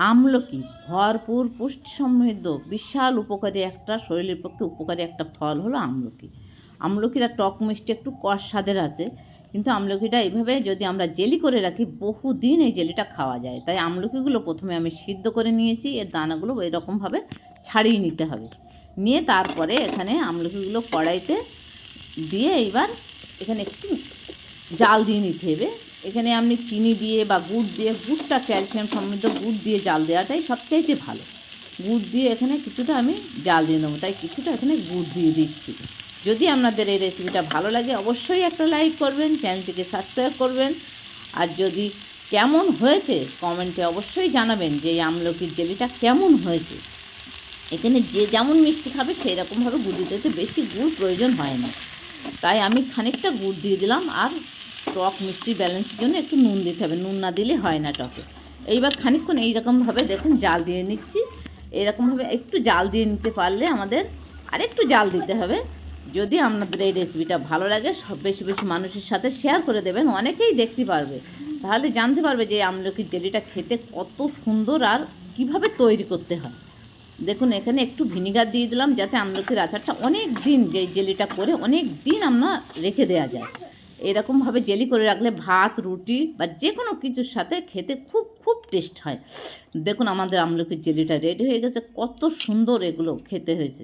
আমলকি ভরপুর পুষ্টি সমৃদ্ধ বিশাল উপকারী একটা, শরীরের পক্ষে উপকারী একটা ফল হলো আমলকি। আমলকিটা টক মিষ্টি একটু কষ স্বাদের আছে, কিন্তু আমলকিটা এইভাবে যদি আমরা জেলি করে রাখি বহুদিন এই জেলিটা খাওয়া যায়। তাই আমলকিগুলো প্রথমে আমি সিদ্ধ করে নিয়েছি, এর দানাগুলো এরকমভাবে ছাড়িয়ে নিতে হবে। নিয়ে তারপরে এখানে আমলকিগুলো কড়াইতে দিয়ে এইবার এখানে একটু জাল দিয়ে নিতে হবে। এখানে আপনি চিনি দিয়ে বা গুড় দিয়ে, গুড়টা ক্যালসিয়াম সমৃদ্ধ, গুড় দিয়ে জাল দেওয়াটাই সবচাইতে ভালো। গুড় দিয়ে এখানে কিছুটা আমি জাল দিয়ে নেবো, তাই কিছুটা এখানে গুড় দিয়ে দিচ্ছি। যদি আপনাদের এই রেসিপিটা ভালো লাগে অবশ্যই একটা লাইক করবেন, চ্যানেলটিকে সাবস্ক্রাইব করবেন। আর যদি কেমন হয়েছে কমেন্টে অবশ্যই জানাবেন যে এই আমলকির জেলিটা কেমন হয়েছে। এখানে যে যেমন মিষ্টি খাবে সেই রকমভাবে গুড় দিতে, বেশি গুড় প্রয়োজন হয় না। তাই আমি খানিকটা গুড় দিয়ে দিলাম। আর টক মিষ্টি ব্যালেন্সের জন্য একটু নুন দিতে হবে, নুন না দিলে হয় না টকে। এইবার খানিকক্ষণ এইরকমভাবে দেখুন জাল দিয়ে নিচ্ছি। এরকমভাবে একটু জাল দিয়ে নিতে পারলে আমাদের আরেকটু জাল দিতে হবে। যদি আপনাদের এই রেসিপিটা ভালো লাগে সব বেশি বেশি মানুষের সাথে শেয়ার করে দেবেন, অনেকেই দেখতে পারবে, তাহলে জানতে পারবে যে আমলকির জেলিটা খেতে কত সুন্দর আর কিভাবে তৈরি করতে হয়। দেখুন এখানে একটু ভিনিগার দিয়ে দিলাম, যাতে আমলকির আচারটা অনেক দিন, যে জেলিটা করে অনেক দিন আমরা রেখে দেওয়া যায়। এরকমভাবে জেলি করে রাখলে ভাত, রুটি বা যে কোনো কিছুর সাথে খেতে খুব খুব টেস্ট হয়। দেখুন আমাদের আমলকির জেলিটা রেডি হয়ে গেছে, কত সুন্দর এগুলো খেতে হয়েছে।